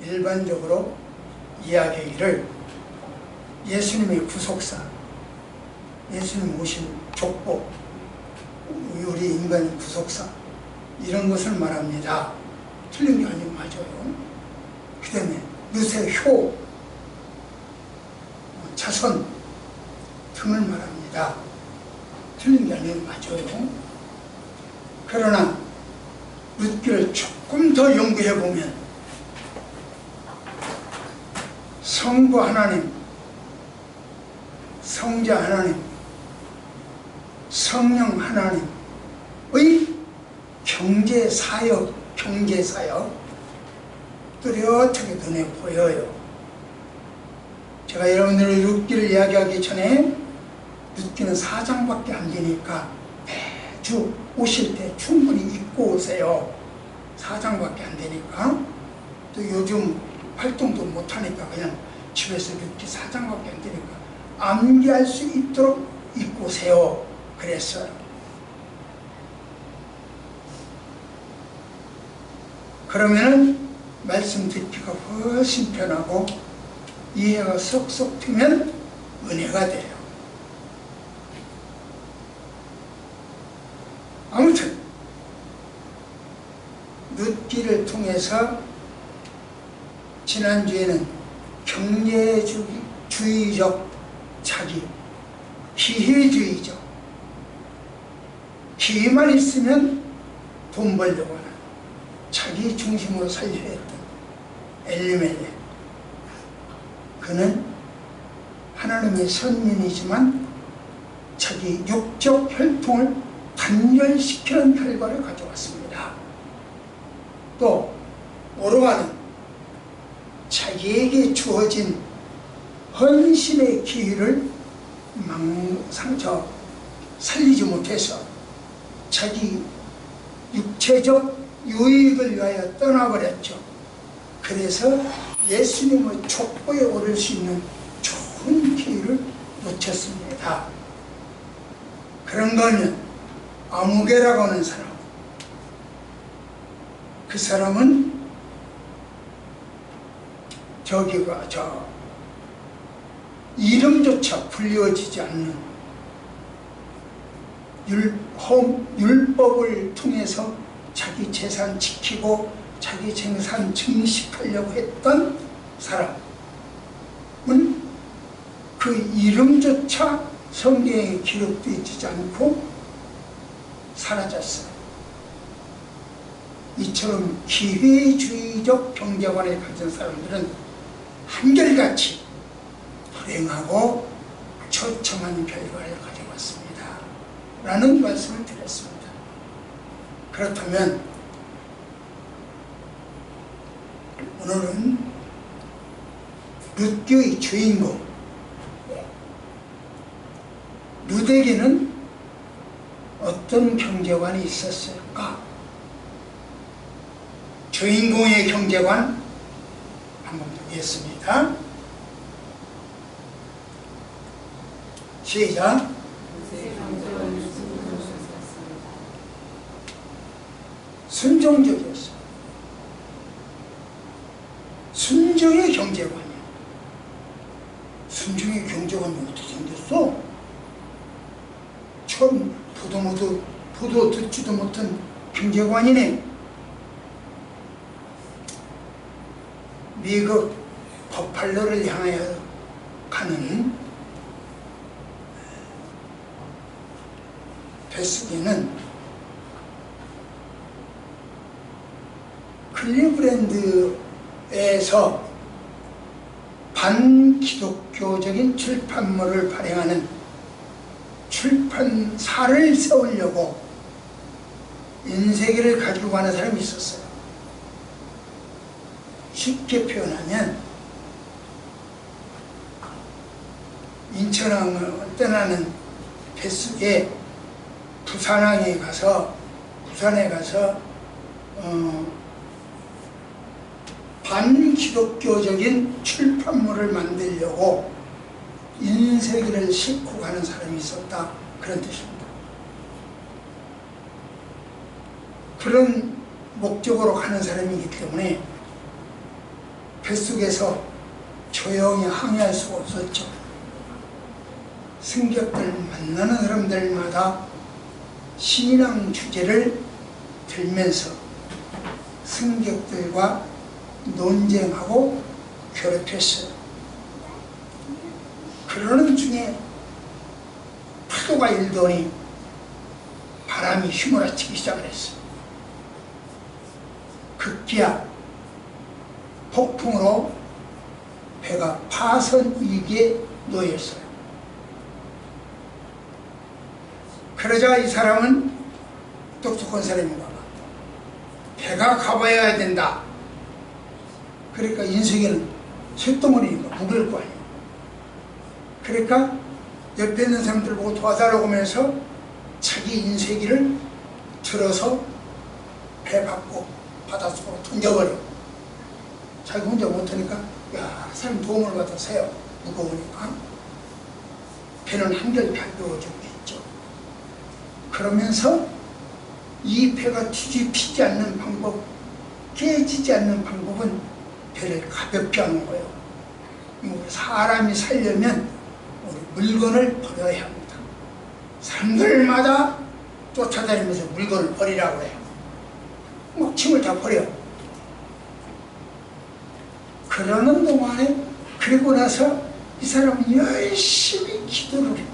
일반적으로 이야기하기를 예수님의 구속사, 예수님 오신 족보, 우리 인간의 구속사 이런 것을 말합니다. 틀린 게 아니고 맞아요. 그 다음에 르세, 효, 자손 등을 말합니다. 틀린 게 아니고 맞아요. 그러나 룻기를 조금 더 연구해보면 성부 하나님, 성자 하나님, 성령 하나님의 경제사역, 뚜렷하게 눈에 보여요. 제가 여러분들의 룻기를 이야기하기 전에 룻기는 4장밖에 안 되니까 매주 오실 때 충분히 읽고 오세요. 4장밖에 안 되니까. 또 요즘 활동도 못하니까 그냥 집에서 룻기 4장밖에 안 되니까 암기할 수 있도록 읽고 오세요. 그랬어요. 그러면은 말씀 듣기가 훨씬 편하고 이해가 쏙쏙 되면 은혜가 돼요. 아무튼 룻기를 통해서 지난주에는 경제주의적 자기, 기회주의적, 기회만 있으면 돈 벌려고 하는 자기 중심으로 살려야 했던 엘리멜렉, 그는 하나님의 선민이지만 자기 육적 혈통을 단절시키는 결과를 가져왔습니다. 또 오르가는 자기에게 주어진 헌신의 기회를 살리지 못해서 자기 육체적 유익을 위하여 떠나버렸죠. 그래서 예수님의 족보에 오를 수 있는 좋은 기회를 놓쳤습니다. 그런 거는 아무개라고 하는 사람, 그 사람은 이름조차 불리워지지 않는 율법을 통해서 자기 재산 지키고 자기 재산 증식하려고 했던 사람은 그 이름조차 성경에 기록되어 있지 않고 사라졌어요. 이처럼 기회주의적 경제관을 가진 사람들은 한결같이 불행하고 처참한 결과를 가져왔습니다. 라는 말씀을 드렸습니다. 그렇다면 오늘은 룻기의 주인공 룻에게는 어떤 경제관이 있었을까? 주인공의 경제관 한번 보겠습니다. 시작. 순종적이었어. 순종의 경제관이야. 순종의 경제관이 어떻게 생겼어? 처음 보도 듣지도 못한 경제관이네. 미국 버팔로를 향하여 가는 베스기는 클리브랜드에서 반기독교적인 출판물을 발행하는 출판사를 세우려고 인쇄기를 가지고 가는 사람이 있었어요. 쉽게 표현하면 인천항을 떠나는 뱃속에 부산에 가서 반기독교적인 출판물을 만들려고 인쇄기를 싣고 가는 사람이 있었다, 그런 뜻입니다. 그런 목적으로 가는 사람이기 때문에 뱃속에서 조용히 항해할 수가 없었죠. 승객들 만나는 사람들마다 신앙 주제를 들면서 승객들과 논쟁하고 괴롭혔어요. 그러는 중에 파도가 일더니 바람이 휘몰아치기 시작을 했어요. 급기야 폭풍으로 배가 파선 위기에 놓였어요. 그러자 이 사람은 똑똑한 사람인가 봐. 배가 가봐야 된다. 그러니까 인생에는 쇳덩어리니까 무거울 거 아니에요. 그러니까 옆에 있는 사람들 보고 도와달라고 하면서 자기 인쇄기를 들어서 배 밖으로 바닷속으로 던져버려. 자기 혼자 못하니까 야, 사람 도움을 받아서요. 무거우니까 배는 한결 가벼워졌겠죠. 그러면서 이 배가 뒤집히지 않는 방법, 깨지지 않는 방법은 배를 가볍게 하는 거예요. 사람이 살려면 우리 물건을 버려야 합니다. 사람들마다 쫓아다니면서 물건을 버리라고 해요. 막 짐을 다 버려. 그러는 동안에 그리고 나서 이 사람은 열심히 기도를 해요.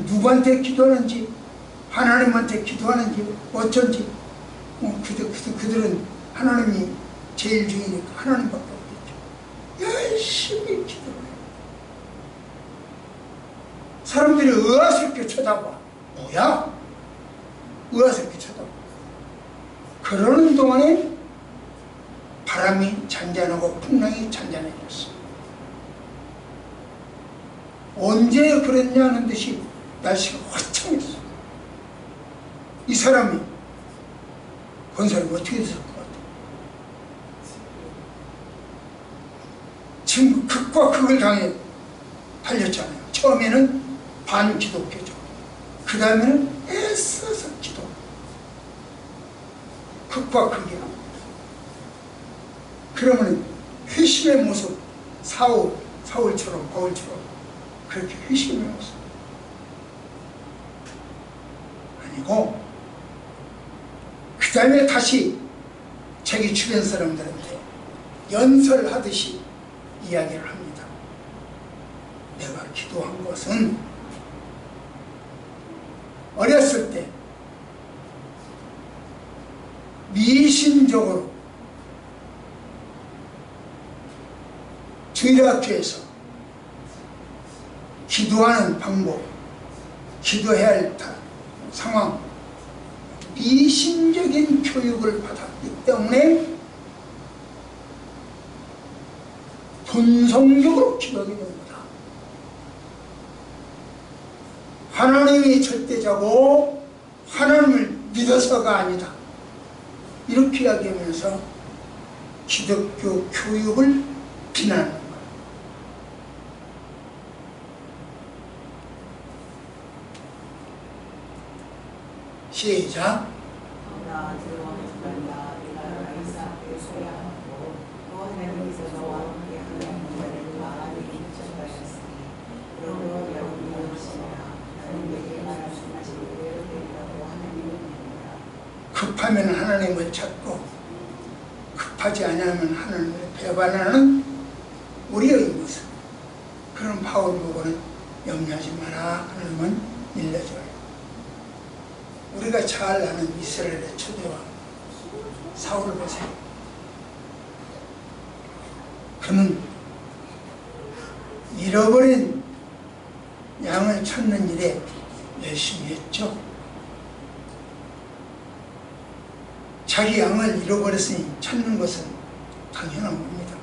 누구한테 기도하는지, 하나님한테 기도하는지 어쩐지 그들은 하나님이 제일 중이니까 하나님밖에 없겠죠. 열심히 기도를 해요. 사람들이 의아스럽게 쳐다봐. 뭐야? 의아스럽게 쳐다봐. 그러는 동안에 바람이 잔잔하고 풍랑이 잔잔해졌어. 언제 그랬냐는 듯이 날씨가 화창했어. 이 사람이 어떻게 됐을 것 같아? 지금 극과 극을 당해 달렸잖아요. 처음에는 반기독교죠. 그 다음에는 애써서 기도. 극과 극이야. 그러면 회심의 모습, 사울처럼 바울처럼 그렇게 회심의 모습 아니고, 그 다음에 다시 자기 주변 사람들한테 연설하듯이 이야기를 합니다. 내가 기도한 것은 어렸을 때 미신적으로 주일학교에서 기도하는 방법, 기도해야 할 상황, 미신적인 교육을 받았기 때문에 본성적으로 기도하게 된 거다. 하나님이 절대자고 하나님을 믿어서가 아니다. 이렇게 이야기하면서 기독교 교육을 비난하는 거예요. 시작. 급하면 하나님을 찾고 급하지 않으면 하나님을 배반하는 우리의 모습. 그런 바울 보고는 염려하지 마라. 하나님은 일러줘요. 우리가 잘 아는 이스라엘의 초대왕 사울을 보세요. 그는 잃어버린 양을 찾는 일에 열심히 했죠. 자기 양을 잃어버렸으니 찾는 것은 당연한 겁니다.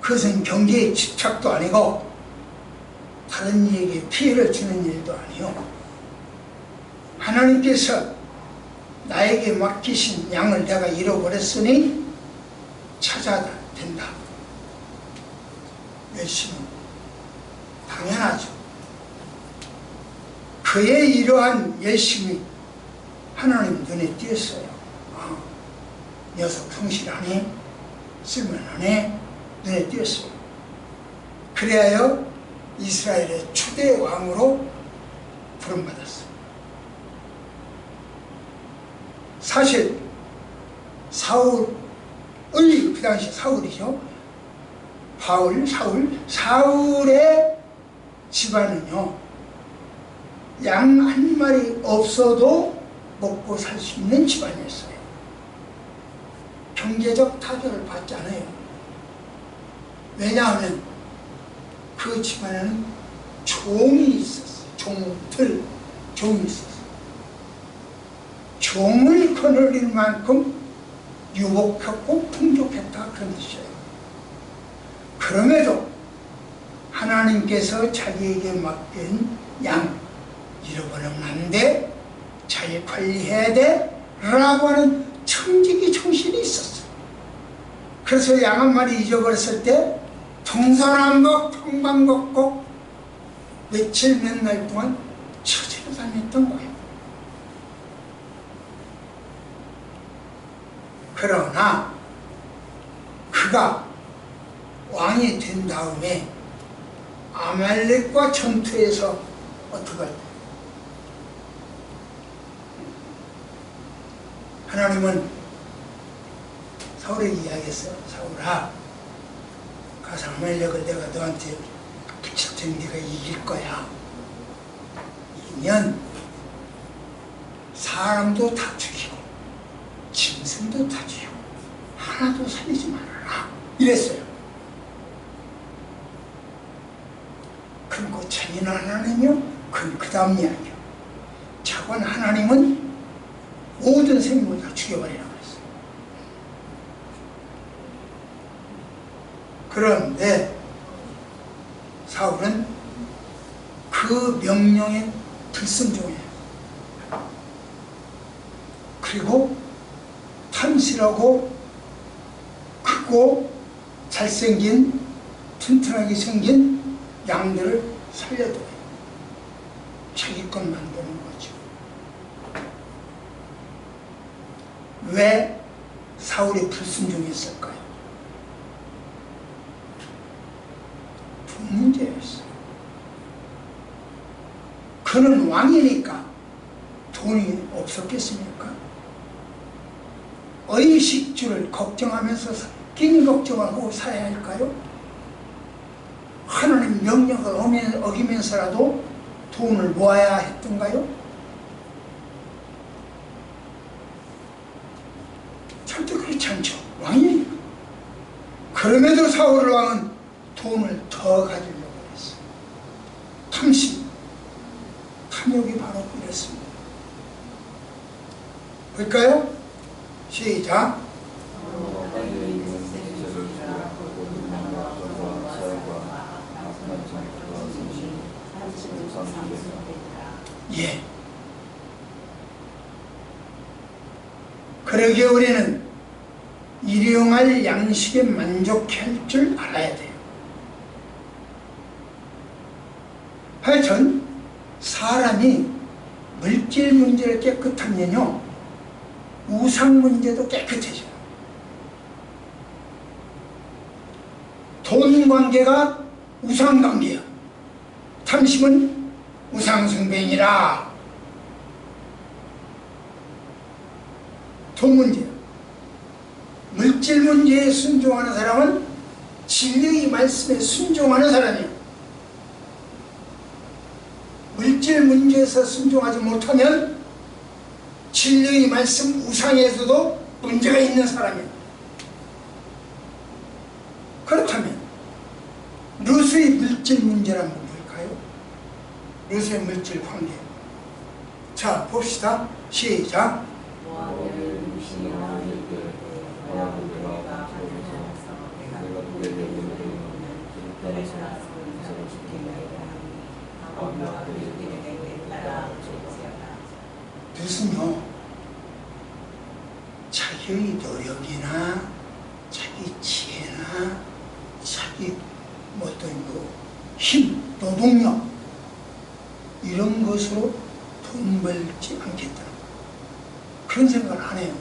그것은 경제의 집착도 아니고 다른 이에게 피해를 주는 일도 아니요. 하나님께서 나에게 맡기신 양을 내가 잃어버렸으니 찾아야 된다. 열심히. 당연하죠. 그의 이러한 열심이 하나님 눈에 띄었어요. 녀석 성실하네, 쓸만하네, 눈에 띄었어요. 그래야 이스라엘의 초대 왕으로 부름받았어요. 사실 사울의, 그 당시 사울이죠. 사울의 집안은요, 양 한 마리 없어도 먹고 살 수 있는 집안이었어요. 경제적 타격을 받지 않아요. 왜냐하면 그 집안에는 종이 있었어요. 종이 있었어요. 종을 거느릴 만큼 유복했고 풍족했다, 그런 뜻이에요. 그럼에도 하나님께서 자기에게 맡긴 양 잃어버리면 안 돼, 잘 관리해야 돼 라고 하는 청지기 정신이 있었어요. 그래서 양 한 마리 잊어버렸을 때 동서남북 평방곡곡 며칠 몇 날 동안 처지로 다녔던 거예요. 그러나 그가 왕이 된 다음에 아말렉과 전투에서 어떻게 할까요? 하나님은 사울에게 이야기했어요. 사울아, 가서 아말렉을 내가 너한테 붙일 테니 네가 이길 거야. 이기면 사람도 다 죽이고 짐승도 다 죽이고 하나도 살리지 말아라, 이랬어요. 그리고 잔인한 하나님이요? 그건 그 다음 이야기요. 차관 하나님은 모든 생명을 다 죽여버리라고 했어요. 그런데 사울은 그 명령에 불순종해요. 그리고 탐실하고 크고 잘생긴 튼튼하게 생긴 양들을 살려둬요. 자기 것 만드는 거죠. 왜 사울이 불순종했을까요? 두 문제였어요. 그는 왕이니까 돈이 없었겠습니까? 의식주를 걱정하면서 끼니 걱정을 하고 살아야 할까요? 하나님 명령을 어기면서라도 돈을 모아야 했던가요? 절대 그렇지 않죠. 왕이니까. 그럼에도 사울 왕은 돈을 더 가지려고 했어요. 탐심, 탐욕이 바로 이랬습니다. 볼까요? 시작. 예. 그러기에 우리는 일용할 양식에 만족할 줄 알아야 돼요. 하여튼 사람이 물질 문제를 깨끗하면요, 우상 문제도 깨끗해져요. 돈 관계가 우상 관계야. 탐심은 우상 숭배이니라. 돈 문제야. 물질 문제에 순종하는 사람은 진리의 말씀에 순종하는 사람이에요. 물질 문제에서 순종하지 못하면 진리의 말씀 우상에서도 문제가 있는 사람이에요. 그렇다면 룻의 물질 문제란 뭘까요? 룻의 물질 관계. 자, 봅시다. 시작. 룻은요, 자기의 노력이나 자기 지혜나 자기 어떤 힘, 노동력 이런 것으로 돈 벌지 않겠다, 그런 생각을 안 해요.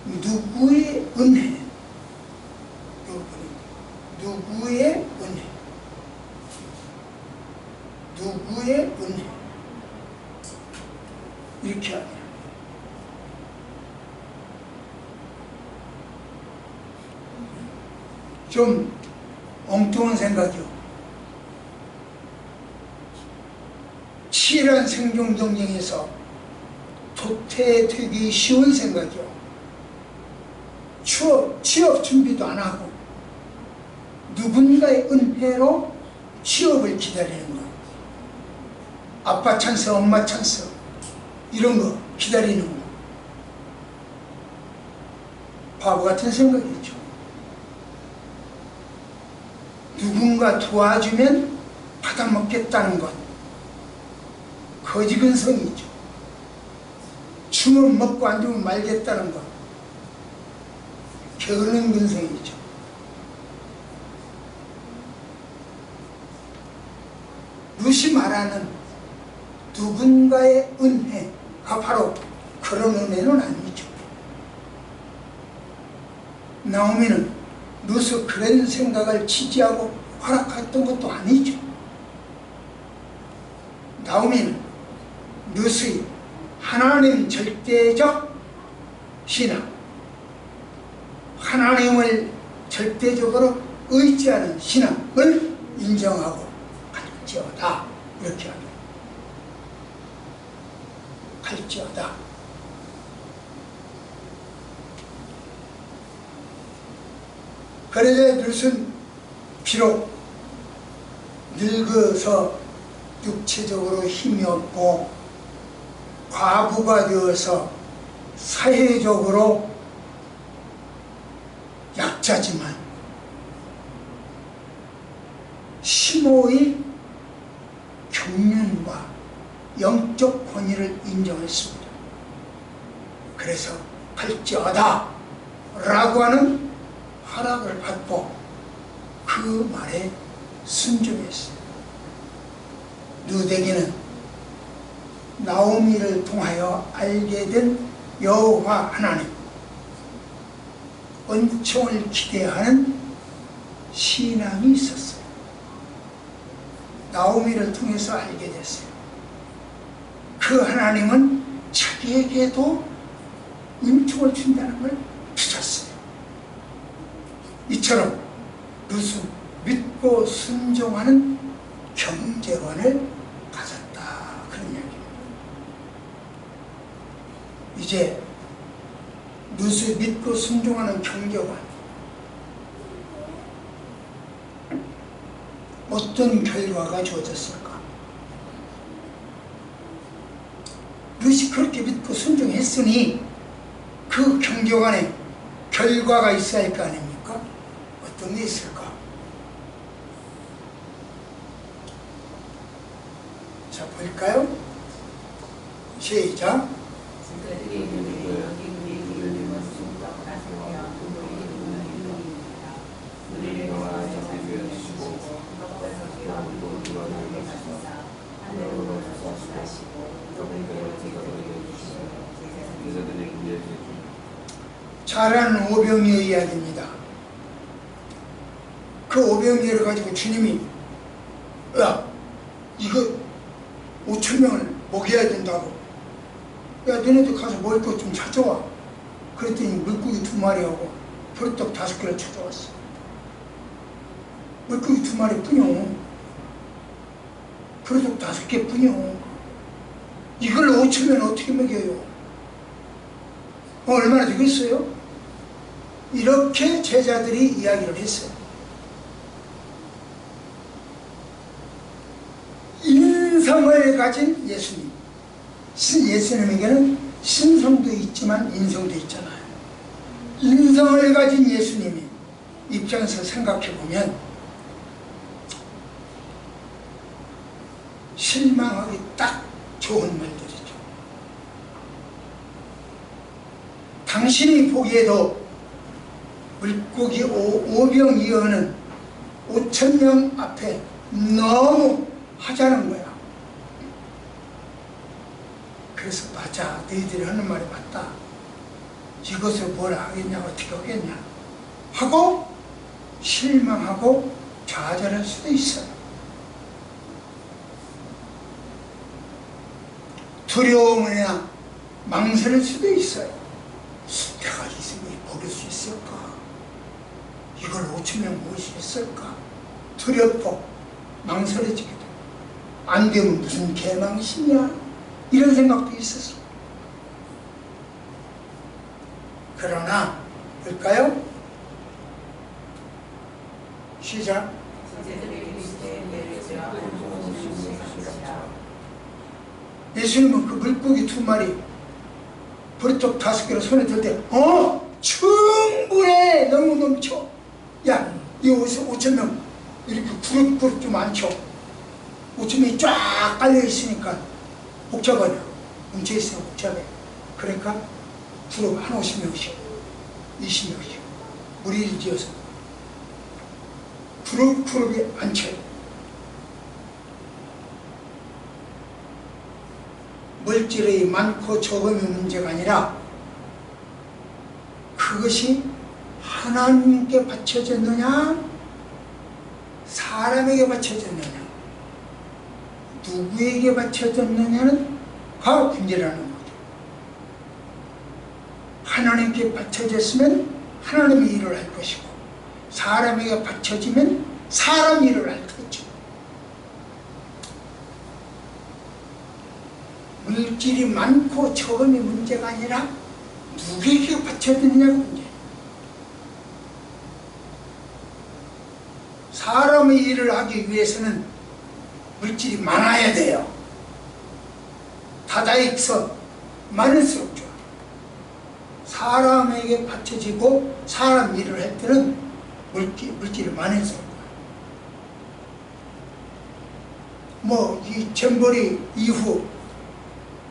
누구의 은혜? 누구의 은혜? 누구의 은혜? 이렇게 하네요. 좀 엉뚱한 생각이요. 치열한 생존 경쟁에서 도태되기 쉬운 생각이요. 취업 준비도 안 하고 누군가의 은혜로 취업을 기다리는 거. 아빠 찬스, 엄마 찬스 이런 거 기다리는 거. 바보 같은 생각이죠. 누군가 도와주면 받아먹겠다는 것. 거지근성이죠. 주면 먹고 안 주면 말겠다는 것. 게으른 근성이죠. 루시 말하는 누군가의 은혜가 바로 그런 은혜는 아니죠. 나오미는 루스 그런 생각을 지지하고 허락했던 것도 아니죠. 나오미는 루스의 하나님 절대적 신앙, 하나님을 절대적으로 의지하는 신앙을 인정하고 갈지어다 이렇게 합니다. 갈지어다. 그래서 루스는 비록 늙어서 육체적으로 힘이 없고 과부가 되어서 사회적으로 약자지만 시모의 경륜과 영적 권위를 인정했습니다. 그래서 갈지어다 라고 하는 허락을 받고 그 말에 순종했어요. 누대기는 나오미를 통하여 알게 된 여호와 하나님 은총을 기대하는 신앙이 있었어요. 나오미를 통해서 알게 됐어요. 그 하나님은 자기에게도 은총을 준다는 걸 믿었어요. 이처럼 루스 믿고 순종하는 경제관을 가졌다 그런 이야기입니다. 이제 루스 믿고 순종하는 경제관 어떤 결과가 주어졌을까? 루시 그렇게 믿고 순종했으니 그 경제관에 결과가 있어야 할 거 아닙니까? 어떤 게 있을까? 자, 볼까요? 시작. 잘한 오병이의 이야기입니다. 그 오병이를 가지고 주님이 야 이거 5,000명을 먹여야 된다고 야 너네들 가서 먹을 것 좀 찾아와. 그랬더니 물고기 2마리하고 보리떡 5개를 찾아왔어. 물고기 2마리 뿐이요. 보리떡 5개 뿐이요. 이걸 5,000명 어떻게 먹여요? 얼마나 되겠어요? 이렇게 제자들이 이야기를 했어요. 인성을 가진 예수님. 예수님에게는 신성도 있지만 인성도 있잖아요. 인성을 가진 예수님이 입장에서 생각해보면 실망하기 딱 좋은 말들이죠. 당신이 보기에도 물고기 5병이어는 5,000명 앞에 너무 하자는 거야. 그래서 맞아, 너희들이 하는 말이 맞다. 이것을 뭐라 하겠냐, 어떻게 하겠냐 하고 실망하고 좌절할 수도 있어요. 두려움이나 망설일 수도 있어요. 내가 이 생을 먹일 수 있을까? 이걸 5,000명 모을 수 있을까? 두렵고 망설여지게 돼. 안 되면 무슨 개망신이야? 이런 생각도 있었어. 그러나 볼까요? 시작. 예수님은 그 물고기 2마리 버릇쪽 5개로 손에 들 때 충분해, 너무 넘쳐. 야, 이 5,000명 이렇게 그룹 좀 많죠. 5,000명이 쫙 깔려 있으니까 복잡하냐, 뭉쳐 있으면 복잡해. 그러니까 그룹 한 50명씩 20명씩 무리를 지어서 그룹이 앉혀요. 물질의 많고 적음의 문제가 아니라 그것이 하나님께 바쳐졌느냐 사람에게 바쳐졌느냐 누구에게 바쳐졌느냐는 가 문제라는 거죠. 하나님께 바쳐졌으면 하나님의 일을 할 것이고 사람에게 바쳐지면 사람 일을 할 거죠. 물질이 많고 적음이 문제가 아니라 누구에게 바쳐졌느냐가 문제예요. 사람의 일을 하기 위해서는 물질이 많아야 돼요. 다다익선 많을수록 좋아요. 사람에게 바쳐지고 사람 일을 할 때는 물질이 많을수록 좋아요. 이 잼버리 이후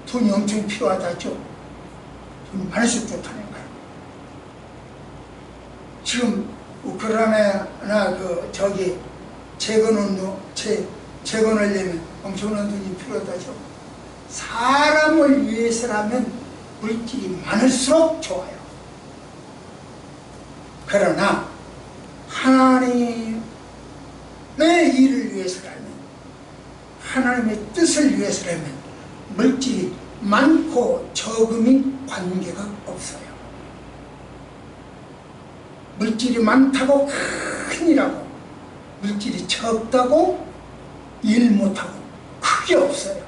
돈이 엄청 필요하다죠. 돈이 많을수록 좋다는 거예요. 지금 우크라이나 재건하려면 엄청난 돈이 필요하다죠. 사람을 위해서라면 물질이 많을수록 좋아요. 그러나 하나님의 일을 위해서라면 하나님의 뜻을 위해서라면 물질이 많고 적음이 관계가 없어요. 물질이 많다고 큰일하고 물질이 적다고 일 못하고 크게 없어요.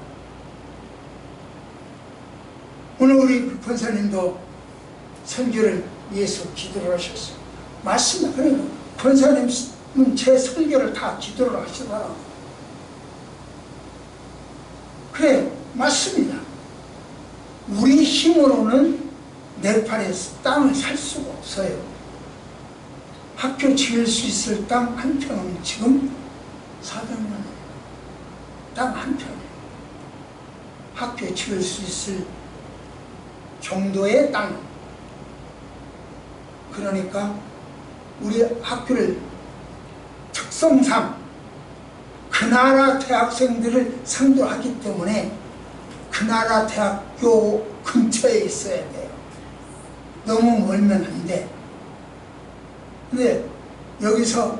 오늘 우리 권사님도 설교를 위해서 기도를 하셨어요. 맞습니다. 그러니까 권사님은 제 설교를 다 기도를 하시더라고요. 그래요. 맞습니다. 우리 힘으로는 네팔에 땅을 살 수가 없어요. 학교 지을 수 있을 땅 한 평은 지금 400만 원. 땅 한 평에 학교 지을 수 있을 정도의 땅. 그러니까 우리 학교를 특성상 그 나라 대학생들을 상대로 하기 때문에 그 나라 대학교 근처에 있어야 돼요. 너무 멀면 안 돼. 근데 여기서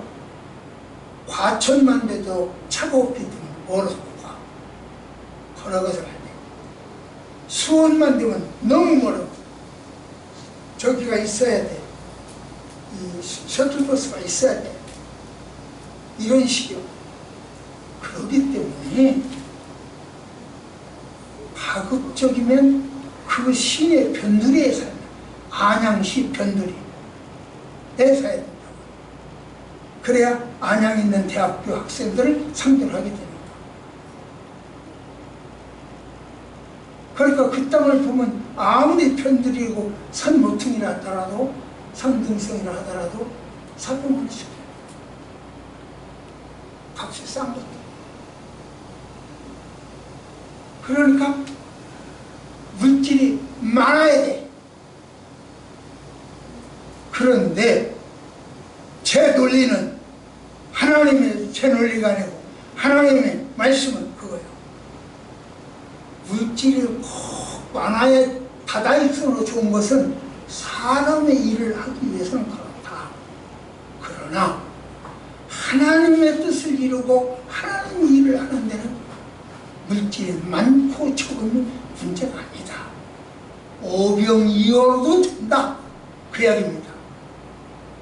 과천만 돼도 차가 없기 때문에 멀어서 가. 걸어가서 가야 돼. 수원만 되면 너무 멀어. 저기가 있어야 돼. 이 셔틀버스가 있어야 돼. 이런 식이요. 그렇기 때문에 가급적이면 그 시내 변두리에 살면 안양시 변두리에 살야 된다. 그래야 안양에 있는 대학교 학생들을 상대로 하게 됩니다. 그러니까 그 땅을 보면 아무리 편들이고 산 모퉁이라 하더라도 산등성이라 하더라도 400만 원씩 값이 싼 것도. 그러니까 물질이 많아야 돼. 그런데 제 논리는 하나님의 제 논리가 아니고 하나님의 말씀은 그거예요. 물질이 꼭 많아야 다다익선으로 좋은 것은 사람의 일을 하기 위해서는 그렇다. 그러나 하나님의 뜻을 이루고 하나님의 일을 하는 데는 물질이 많고 적으면 문제가 아니다. 오병이어도 된다. 그 이야기입니다.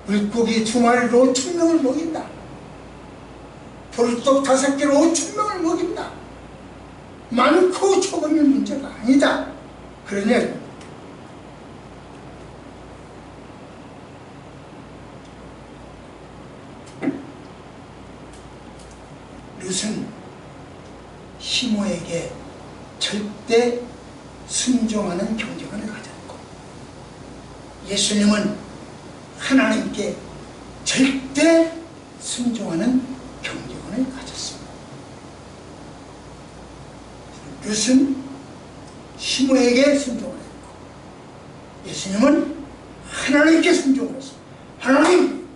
물고기 2마리로 5,000명을 먹인다. 돌떡 5개로 5,000명을 먹인다. 많고 적으면 문제가 아니다. 그런 이야기입니다. 룻은 시므에게 절대 순종하는 경쟁을 가졌고, 예수님은 하나님께 절대 순종하는 경쟁을 가졌습니다. 룻은 시므에게 순종을 했고, 예수님은 하나님께 순종을 했습니다. 하나님,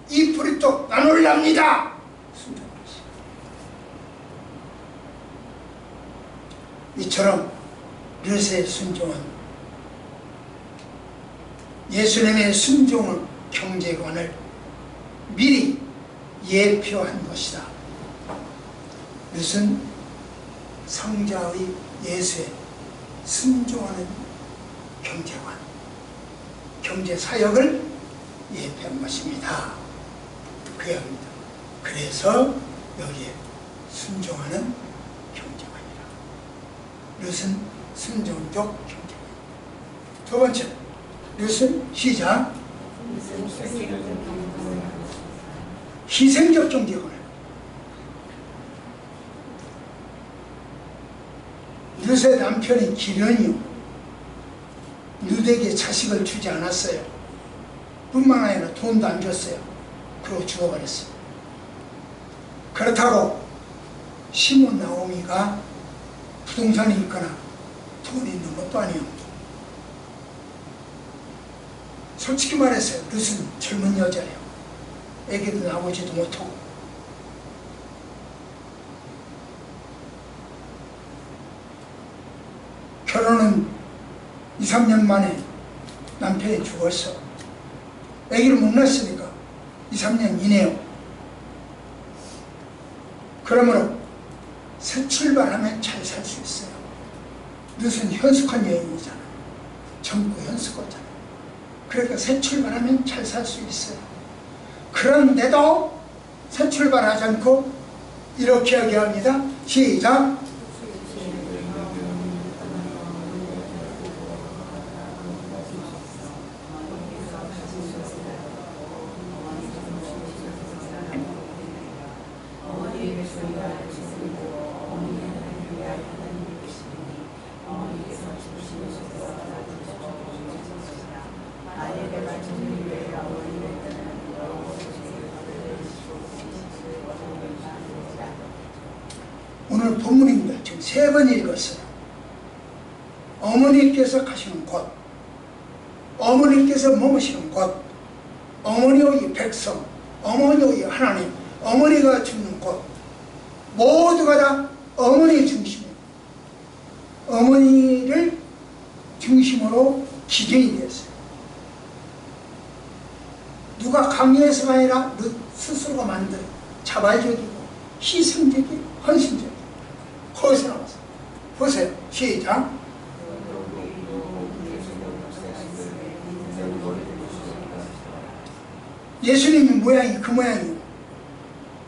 이 보리떡 나눌랍니다. 순종을 했습니다. 이처럼 룻의 순종은 예수님의 순종의 경제관을 미리 예표한 것이다. 룻은 성자의 예수에 순종하는 경제관, 경제사역을 예표한 것입니다. 그 이야기입니다. 그래서 여기에 순종하는 경제관이라. 룻은 순종적 경제관. 두 번째, 룻은 시작. 희생적 경제관. 룻의 남편인 기련이요, 룻에게 자식을 주지 않았어요. 뿐만 아니라 돈도 안 줬어요. 그러고 죽어버렸어요. 그렇다고 시몬 나오미가 부동산이 있거나 돈이 있는 것도 아니에요. 솔직히 말했어요. 룻은 젊은 여자예요. 애기도 나오지도 못하고. 결혼은 2, 3년 만에 남편이 죽었어. 애기를 못 낳았으니까 2, 3년 이내요. 그러므로 새 출발하면 잘 살 수 있어요. 룻은 현숙한 여인이잖아. 젊고 현숙하잖아. 그러니까 새 출발하면 잘 살 수 있어요. 그런데도 새 출발하지 않고 이렇게 이야기합니다. 시작. 오늘 본문입니다. 지금 3번 읽었어요. 어머니께서 가시는 곳, 어머니께서 머무시는 곳, 어머니의 백성, 어머니의 하나님, 어머니가 죽는 곳, 모두가 다 어머니 중심이에요. 어머니를 중심으로 기준이 됐어요. 누가 강요해서가 아니라 스스로가 만든 자발적이고 희생적이고 헌신적이고. 거기서 나왔어요. 보세요. 시작. 예수님의 모양이 그 모양이에요.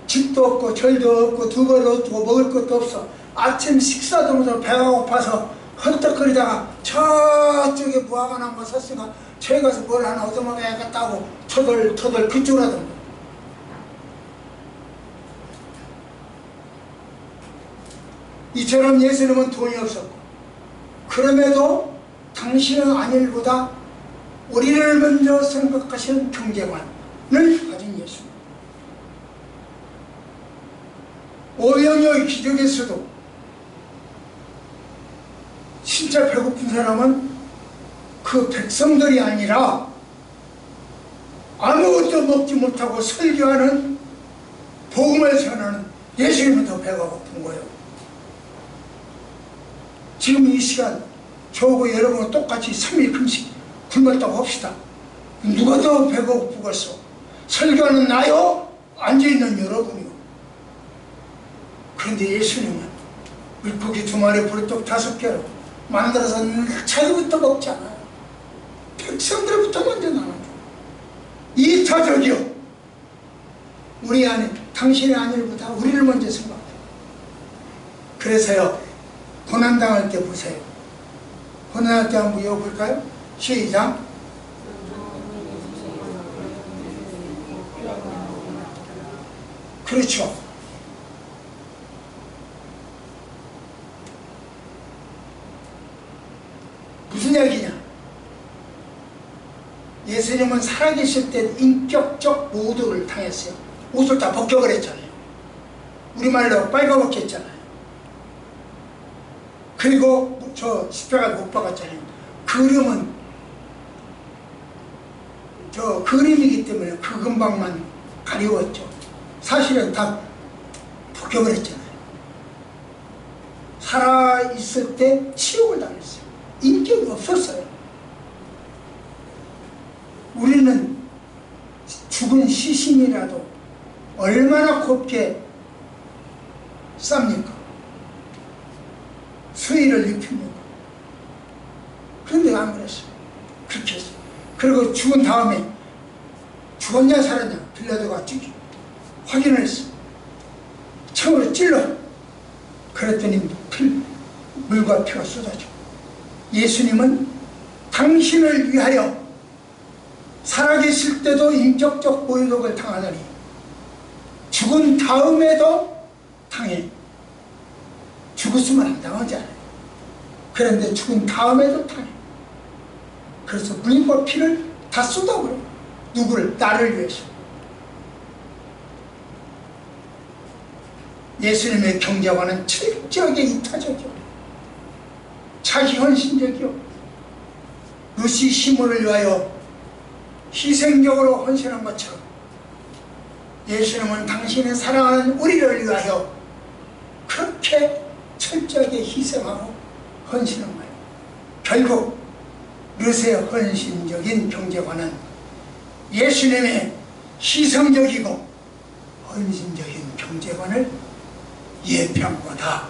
집도 없고 절도 없고 두벌도 없고 먹을 것도 없어. 아침 식사도 못하고 배가 고파서 헐떡거리다가 저쪽에 무화과 나무가 섰으니까 저기 가서 뭘 하나 얻어먹어야겠다고 터덜터덜 그쪽으로 하던가. 이처럼 예수님은 돈이 없었고, 그럼에도 당신의 안일보다 우리를 먼저 생각하시는 경제관을 가진 예수님. 오병이어의 기적에서도 진짜 배고픈 사람은 그 백성들이 아니라 아무것도 먹지 못하고 설교하는, 복음을 전하는 예수님은 더 배가 고픈 거예요. 지금 이 시간 저하고 여러분과 똑같이 3일 금식 굶었다고 합시다. 누가 더 배고프겠어? 설교하는 나요? 앉아있는 여러분이요. 그런데 예수님은 물고기 2마리 보리떡 5개로 만들어서 자기부터 먹지 않아요. 백성들부터 먼저 나눠줘. 이타적이요. 우리 안에 당신의 안일보다 우리를 먼저 생각해요. 그래서요, 고난당할 때 보세요. 고난할 때 한번 외워볼까요? 시작. 그렇죠. 무슨 얘기냐? 예수님은 살아계실 때 인격적 모독을 당했어요. 옷을 다 벗겨버렸잖아요. 우리말로 빨가벗게 했잖아요. 그리고 저 십자가를 못 박았잖아요. 그림은 저 그림이기 때문에 그 근방만 가리웠죠. 사실은 다 벗겨버렸잖아요. 살아있을 때 치욕을 당했어요. 인격이 없었어요. 우리는 죽은 시신이라도 얼마나 곱게 쌉니까? 수의를 입힙니까? 그런데 안 그랬어요. 그렇게 했어요. 그리고 죽은 다음에 죽었냐 살았냐 빌라도가 확인을 했어. 창으로 찔러. 그랬더니 물과 피가 쏟아져. 예수님은 당신을 위하여 살아계실 때도 인격적 모욕을 당하더니 죽은 다음에도 당해. 죽었으면 안 당하지 않아요. 그런데 죽은 다음에도 당해. 그래서 물과 피를 다 쏟아버려. 누구를? 나를 위해서. 예수님의 경제관은 철저하게 이타적이요, 자기 헌신적이요. 루시 시몬을 위하여 희생적으로 헌신한 것처럼 예수님은 당신의 사랑하는 우리를 위하여 그렇게 철저하게 희생하고 헌신한 거예요. 결국 르세의 헌신적인 경제관은 예수님의 희생적이고 헌신적인 경제관을 예표한 거다,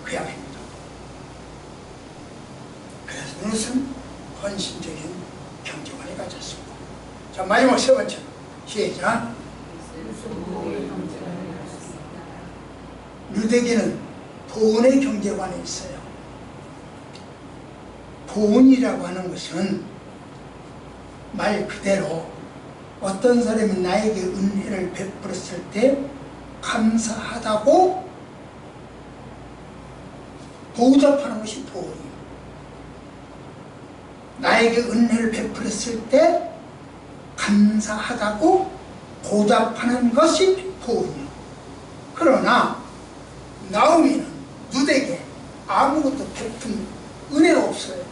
그 이야기입니다. 그래서 르세는 헌신적인 경제관을 가졌습니다. 자, 마지막 3번째 시작. 유대계는 보은의 경제관이 있어요. 보은이라고 하는 것은 말 그대로 어떤 사람이 나에게 은혜를 베풀었을 때 감사하다고 보답하는 것이 보은이에요. 나에게 은혜를 베풀었을 때 감사하다고 보답하는 것이 보은이에요. 그러나 나오미는 누드에게 아무것도 베푼 은혜가 없어요.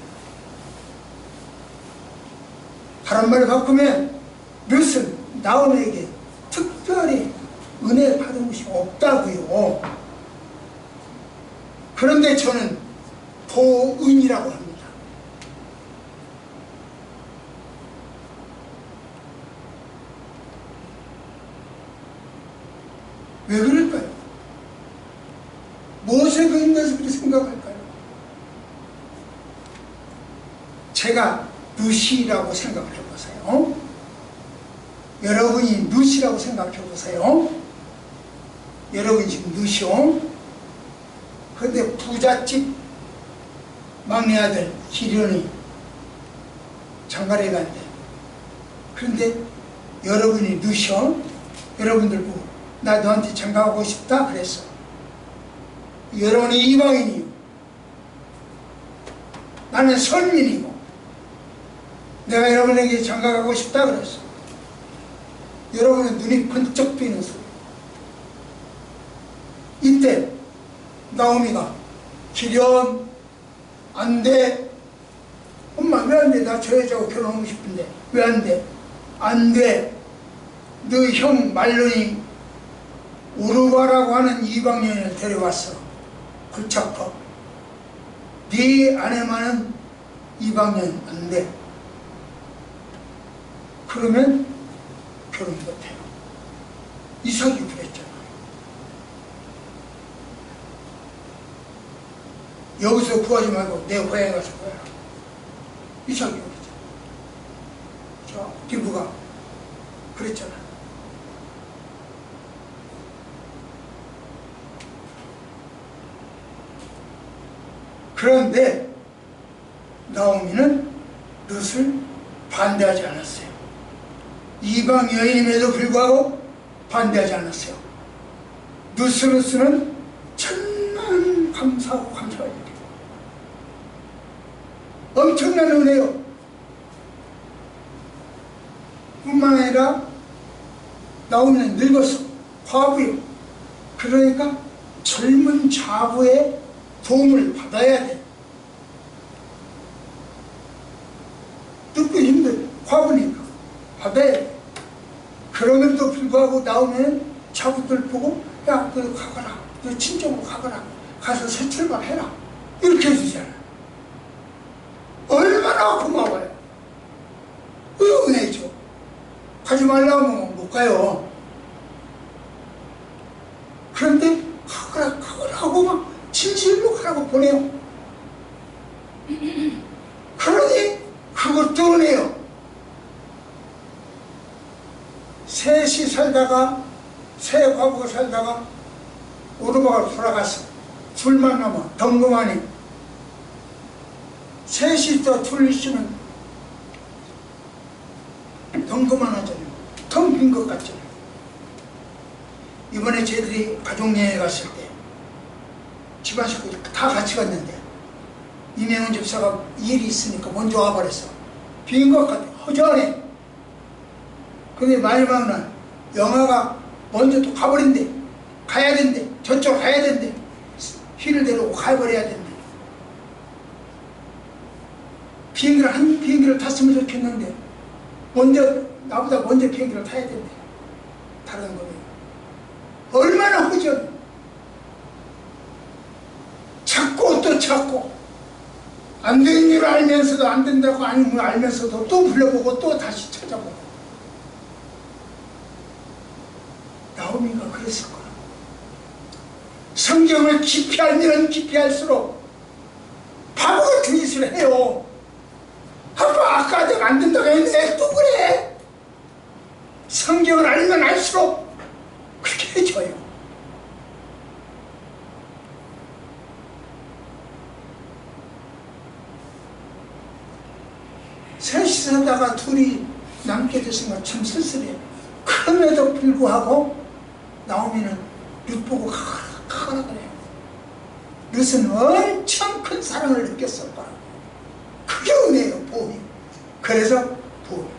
다른 말을 바꾸면 룻은 나오미에게 특별히 은혜 받은 것이 없다고요. 그런데 저는 보은이라고 합니다. 왜 그럴까요? 무엇에 그인가서 그렇게 생각할까요? 제가 루시라고 생각을 해보세요. 여러분이 루시라고 생각해보세요. 여러분이 지금 루시오. 그런데 부잣집 막내 아들 기련이 장가를 간대. 그런데 여러분이 루시오. 여러분들 보고 나 너한테 장가가고 싶다 그랬어. 여러분이 이방인이요, 나는 선민이고 내가 여러분에게 장가가고 싶다 그랬어. 여러분은 눈이 번쩍 뜨이는 소리. 이때 나오미가 기련 안돼. 엄마 왜 안돼? 나 저 여자하고 결혼하고 싶은데 왜 안돼? 안돼. 너 형 말론이 우르바라고 하는 이방인을 데려왔어. 골차퍼. 네 아내만은 이방인 안돼. 그러면 결혼 못해요. 이삭이 그랬잖아. 여기서 구하지 말고 내 고향에 가서 구해라. 이삭이 그랬잖아. 자, 리브가 그랬잖아. 그런데 나오미는 룻을 반대하지 않았어요. 이방 여인임에도 불구하고 반대하지 않았어요. 룻으로서는 천만 감사하고 감사할 일이에요. 엄청난 은혜요. 뿐만 아니라 나오미는 늙었어. 과부요. 그러니까 젊은 좌부의 도움을 받아야 돼. 늙고 힘들 과부니까 받아야 돼. 그럼에도 불구하고 나오면 자부들 보고 야, 너 가거라. 너 친정으로 가거라. 가서 새 출발해라. 이렇게 해주잖아. 얼마나 고마워요. 은혜죠. 가지 말라고 하면 못 가요. 그런데 가거라 가거라 하고 막 진실로 가라고 보내요. 그러니 그것도 은혜요. 셋이 살다가 새 과부가 살다가 오르바가 돌아갔어. 둘만 남아 덩그마니. 셋이 또 둘 있으면 덩그만하잖아요. 텅 빈 것 같잖아요. 이번에 저희들이 가족여행에 갔을 때 집안 식구들 다 같이 갔는데 이명훈 집사가 일이 있으니까 먼저 와버렸어. 빈 것 같아. 허전해. 근데 마지막 날 영아가 먼저 또 가버린대. 가야 된대. 저쪽 가야 된대. 휘를 내려고 가버려야 된대. 한 비행기를 탔으면 좋겠는데 나보다 먼저 비행기를 타야 된대. 다른 거는 얼마나 허전. 찾고 또 찾고 안 되는 줄 알면서도 안 된다고 알면서도 또 불러보고 또 다시 찾아보고. 나오미가 그랬을 거야. 성경을 깊이 알면 깊이 할수록 바보 같은 짓을 해요. 아까 내가 안 된다고 했는데 또 그래. 성경을 알면 알수록 그렇게 해줘요. 셋이 살다가 둘이 남게 됐으니까 참 쓸쓸해. 그럼에도 불구하고 나오미는 룻 보고 가거라 그래요. 룻은 엄청 큰 사랑을 느꼈을 거라. 그게 은혜예요. 보험이. 그래서 보험.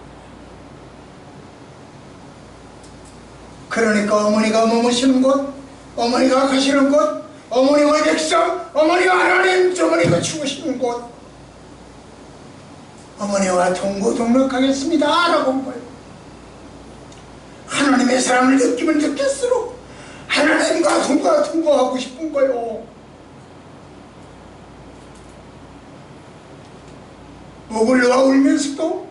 그러니까 어머니가 머무시는 곳, 어머니가 가시는 곳, 어머니와 백성, 어머니가 하나님, 어머니가 죽으시는 곳, 어머니와 동고동락하겠습니다 라고 한 거예요. 하나님의 사랑을 느끼면 느낄수록 하나님과 동거하고 싶은 거예요. 목을 놓아 울면서도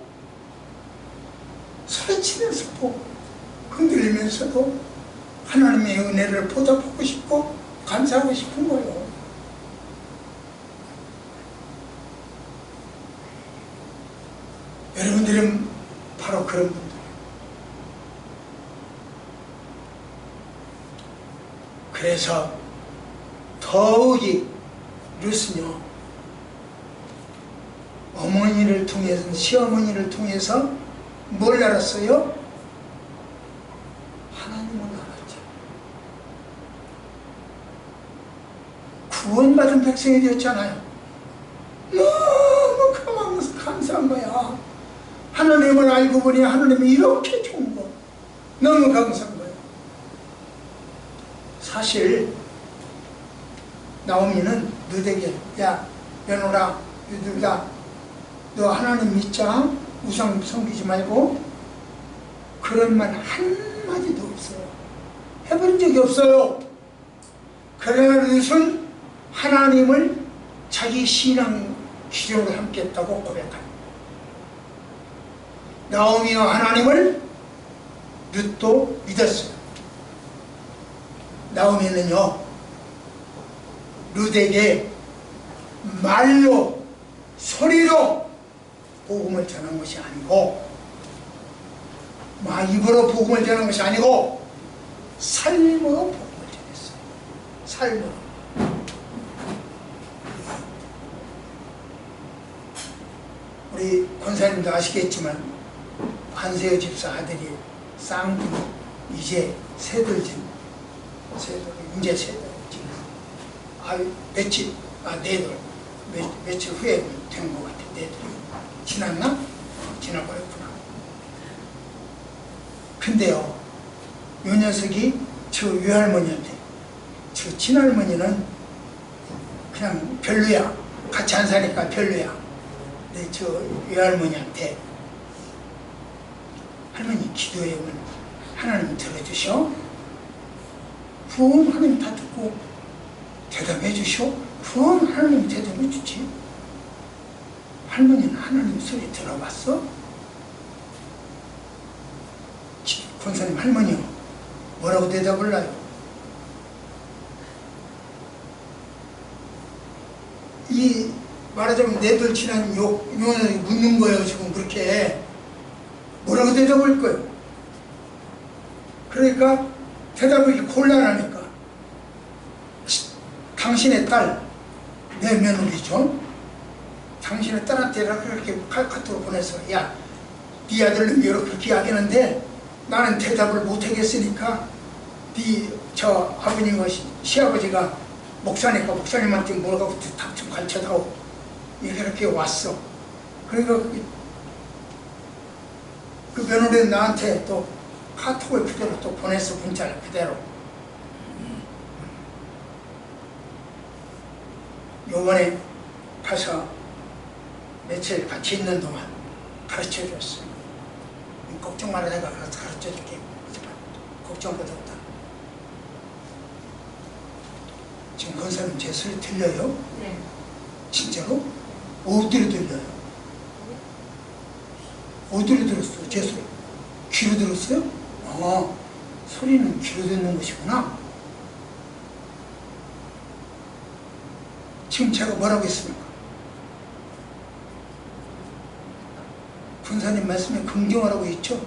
소리치면서도 흔들리면서도 하나님의 은혜를 보답하고 싶고 감사하고 싶은 거예요. 여러분들은 바로 그런 분들이에요. 그래서 더욱이 룻은요, 어머니를 통해서, 시어머니를 통해서 뭘 알았어요? 하나님을 알았죠. 구원받은 백성이 되었잖아요. 너무 감사한 거야. 하나님을 알고 보니 하나님이 이렇게 좋은 거. 너무 감사한 거예요. 사실 나오미는 룻에게, 야 며느라, 유들다, 너 하나님 믿자. 우상 섬기지 말고. 그런 말 한마디도 없어요. 해본 적이 없어요. 그러나 룻은 하나님을 자기 신앙 기준으로 함께했다고 고백합니다. 나오미와 하나님을 룻도 믿었어요. 나오미는요, 룻에게 말로, 소리로 복음을 전한 것이 아니고, 막 입으로 복음을 전한 것이 아니고 삶으로 복음을 전했어요. 삶으로. 우리 권사님도 아시겠지만 한세호 집사 아들이 쌍둥이 이제 새들진, 이제 새들 며칠, 며칠 후에 된 것 같아. 네들 지났나? 지나버렸구나. 근데요, 요 녀석이 저 외할머니한테, 저 친할머니는 그냥 별로야, 같이 안 사니까 별로야. 근데 저 외할머니한테, 할머니 기도해요. 하나님 들어주셔. 그럼 하나님 다 듣고 대답해 주셔. 그럼 하나님 대답해 주지. 할머니는 하나님 소리 들어봤어? 권사님, 할머니요, 뭐라고 대답을 해요? 이 말하자면 내들 친한 요는 묻는 거예요. 지금 그렇게 뭐라고 대답할 거예요? 그러니까 대답하기 곤란하니까, 당신의 딸, 내 며느리죠, 당신의 딸한테 이렇게 카톡으로 보내서, 야, 네 아들은 이렇게 이야기하는데 나는 대답을 못하겠으니까 저 아버님과 시아버지가 목사니까 목사님한테 뭘 갖고 답 좀 가르쳐다오, 이렇게 왔어. 그러니까 그 며느리는 나한테 또 카톡을 그대로 또 보냈어. 문자를 그대로. 요번에 가서 며칠 같이 있는 동안 가르쳐줬어. 걱정 말아, 내가 가르쳐줄게. 걱정보다 없다. 지금 권사님 제 소리 들려요? 네. 진짜로? 어디로 들려요? 어디로 들었어요? 제 소리? 귀로 들었어요? 소리는 귀로 듣는 것이구나. 지금 제가 뭐라고 했습니까? 권사님 말씀에 긍정하라고 했죠?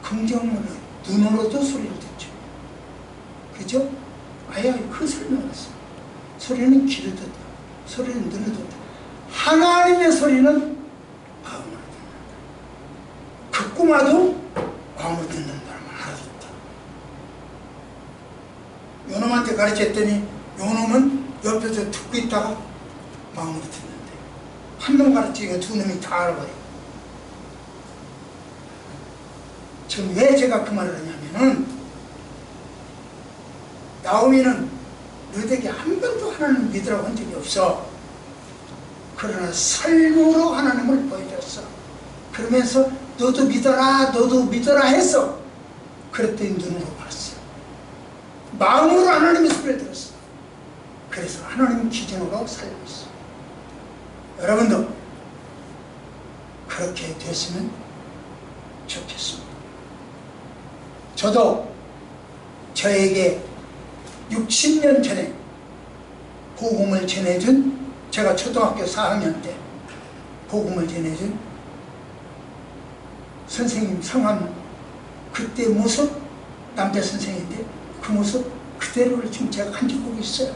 긍정은 눈으로도 소리를 듣죠. 그죠? 아예 그 설명을 했어요. 소리는 귀로 듣다. 소리는 눈으로 듣다. 하나님의 소리는 마음으로 듣는다. 그 꿈아도 마음으로 듣는 바람을 알아듣다. 요놈한테 가르쳤더니 요놈은 옆에서 듣고 있다가 마음으로 듣는데, 한 놈 가르치니까 두 놈이 다 알아버려. 지금 왜 제가 그 말을 하냐면은, 나오미는 룻에게 한 번도 하나님을 믿으라고 한 적이 없어. 그러나 삶으로 하나님을 보여줬어. 그러면서 너도 믿어라, 너도 믿어라 했어. 그랬더니 눈으로 봤어. 마음으로 하나님의 소리를 들었어. 그래서 하나님 기준으로 살고 있어. 여러분도 그렇게 됐으면 좋겠습니다. 저도 저에게 60년 전에 복음을 전해준, 제가 초등학교 4학년 때 복음을 전해준 선생님 성함, 그때 모습, 남자 선생인데 그 모습 그대로를 지금 제가 간직하고 있어요.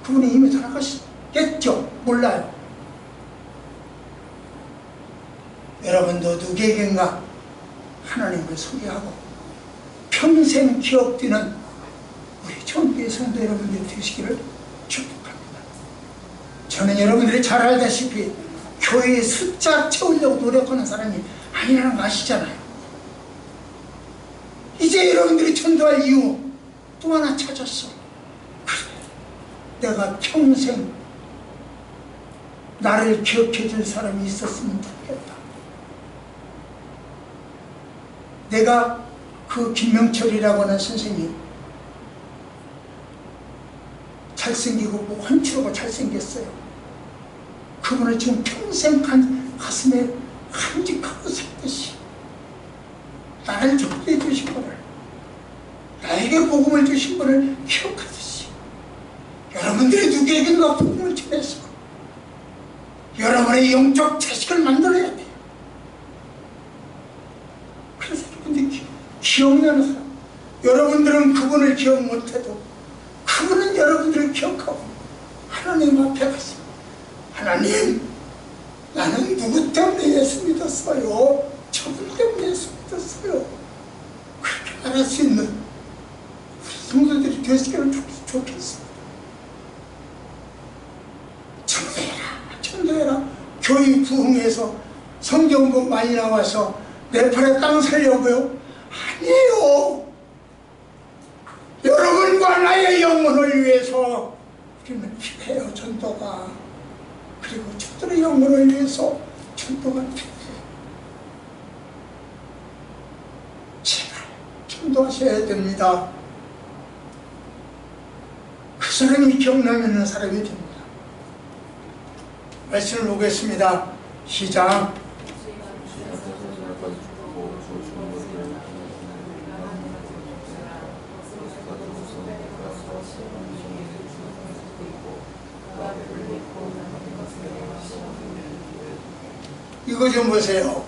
그분이 이미 돌아가셨겠죠? 몰라요. 여러분도 누구에겐가 하나님을 소개하고 평생 기억되는 우리 전교회 성도 여러분들이 되시기를 축복합니다. 저는 여러분들이 잘 알다시피 교회에 숫자 채우려고 노력하는 사람이 아니라는 거 아시잖아요. 이제 여러분들이 전도할 이유 또 하나 찾았어. 그래, 내가 평생 나를 기억해 줄 사람이 있었으면 좋겠다. 내가 그 김명철이라고 하는 선생님, 잘생기고 뭐 훤칠하고 잘생겼어요. 그분을 지금 평생 가슴에 간직하고 살듯이 나를 접대해 주신 분을, 나에게 복음을 주신 분을 기억하듯이 여러분들이 누구에게인가 복음을 전해서 여러분의 영적 자식을 만들어야 돼요. 그래서 여러분들이 기억나는 사람, 여러분들은 그분을 기억 못해도 그분은 여러분들을 기억하고 하나님 앞에 가서 하나님, 나는 누구 때문에 예수 믿었어요? 저분 때문에 예수 믿었어요. 그렇게 말할 수 있는 우리 성도들이 되시기를 좋겠습니다. 전도해라. 교회 부흥에서 성경도 많이 나와서 내 팔에 땅 살려고요? 아니에요. 여러분과 나의 영혼을 위해서 우리는 필요해요. 전도가. 그리고 저들의 영혼을 위해서 전도가 필요해요. 제발 전도하셔야 됩니다. 그 사람이 기억나는 사람이 됩니다. 말씀을 보겠습니다. 시작. 이거 좀 보세요.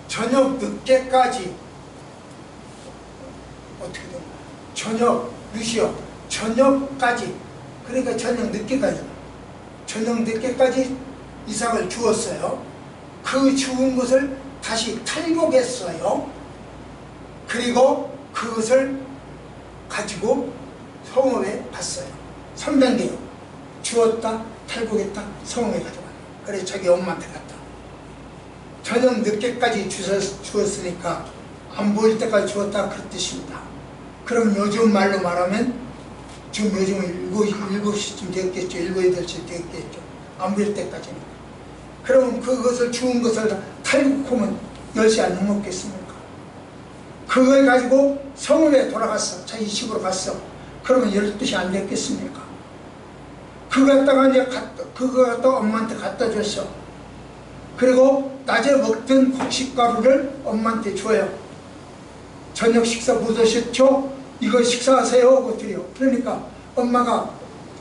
저녁 늦게까지 어떻게 돼요? 저녁 늦이요. 저녁까지, 그러니까 저녁 늦게까지, 저녁 늦게까지 이삭을 주었어요. 그 주운 것을 다시 탈곡했어요. 그리고 그것을 가지고 성읍에 갔어요. 3단계요. 주었다, 탈곡했다, 성읍에 가져가. 그래서 자기 엄마한테 갔다. 저녁 늦게까지 주었으니까 안 보일 때까지 주었다, 그런 뜻입니다. 그럼 요즘 말로 말하면 지금 요즘은 7시쯤 됐겠죠. 7, 8시 됐겠죠. 안 보일 때까지는. 그러면 그것을 주운 것을 탈곡하면 10시 안 넘었겠습니까? 그걸 가지고 성읍에 돌아갔어. 자기 집으로 갔어. 그러면 12시 안 됐겠습니까? 그거 갖다가 이제 그거 갖다가 엄마한테 갖다 줬어. 그리고 낮에 먹던 곡식가루를 엄마한테 줘요. 저녁 식사 못 하셨죠? 이거 식사하세요 하고 드려. 그러니까 엄마가,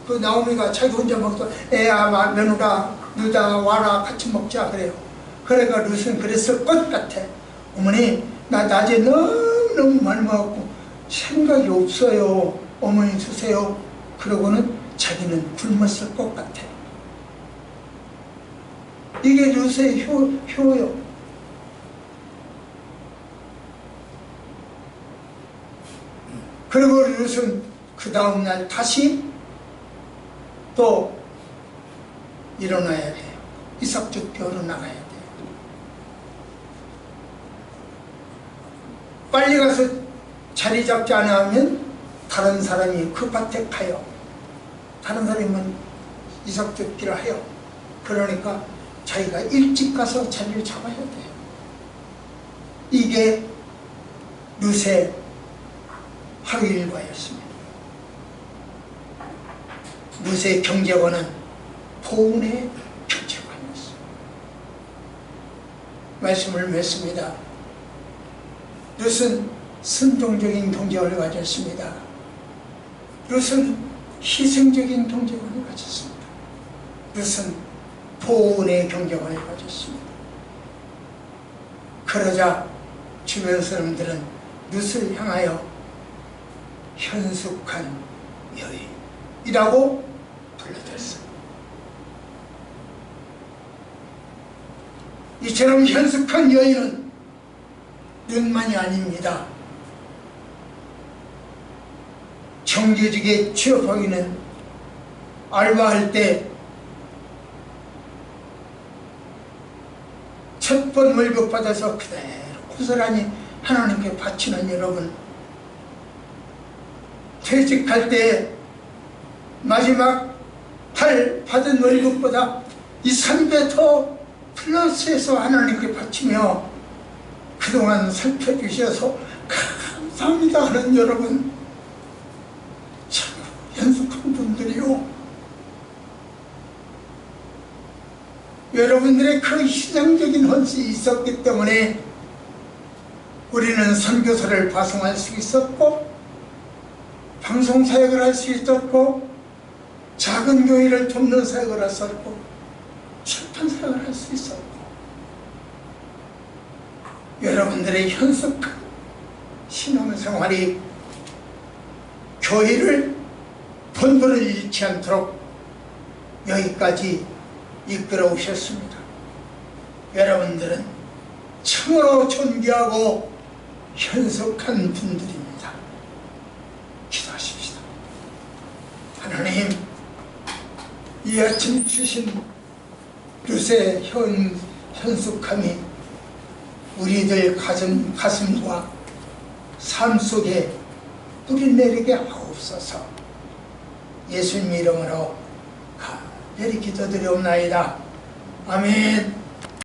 그 나오미가 자기 혼자 먹던, 애야 며느라 누다 와라 같이 먹자 그래요. 그러니까 룻은 그랬을 것 같아. 어머니, 나 낮에 너무 많이 먹었고 생각이 없어요. 어머니 주세요. 그러고는 자기는 굶었을 것 같아. 이게 룻의 효요. 그리고 룻은 그 다음날 다시 또 일어나야 돼요. 이삭 줍기로 나가야 돼요. 빨리 가서 자리 잡지 않으면 다른 사람이 그 밭에 가요. 다른 사람은 이삭 줍기를 해요. 그러니까 자기가 일찍 가서 자리를 잡아야 돼요. 이게 룻의 하루 일과였습니다. 룻의 경제관은 포운의 경제관이었습니다. 말씀을 맺습니다. 룻은 순종적인 경제관을 가졌습니다. 룻은 희생적인 경제관을 가졌습니다. 룻은 포운의 경제관을 가졌습니다. 그러자 주변 사람들은 룻을 향하여 현숙한 여인이라고 불러줬어요. 이처럼 현숙한 여인은 룻만이 아닙니다. 정규직에 취업하기는 알바할 때 첫 번 월급 받아서 그대로 고스란히 하나님께 바치는 여러분, 퇴직할 때 마지막 달 받은 월급보다 이 3배 더 플러스해서 하나님께 바치며 그동안 살펴주셔서 감사합니다 하는 여러분, 참 연숙한 분들이요. 여러분들의 그 희생적인 헌신이 있었기 때문에 우리는 선교사를 파송할 수 있었고, 방송사역을 할 수 있었고, 작은 교회를 돕는 사역을 했었고, 출판사역을 할 수 있었고, 여러분들의 현숙한 신앙생활이 교회를 본분을 잃지 않도록 여기까지 이끌어 오셨습니다. 여러분들은 참으로 존귀하고 현숙한 분들입니다. 기도하십시다. 하나님, 이 아침 주신 룻의 현숙함이 우리들 가슴과 삶 속에 뿌리내리게 하옵소서. 예수님 이름으로 간절히 기도드리옵나이다. 아멘.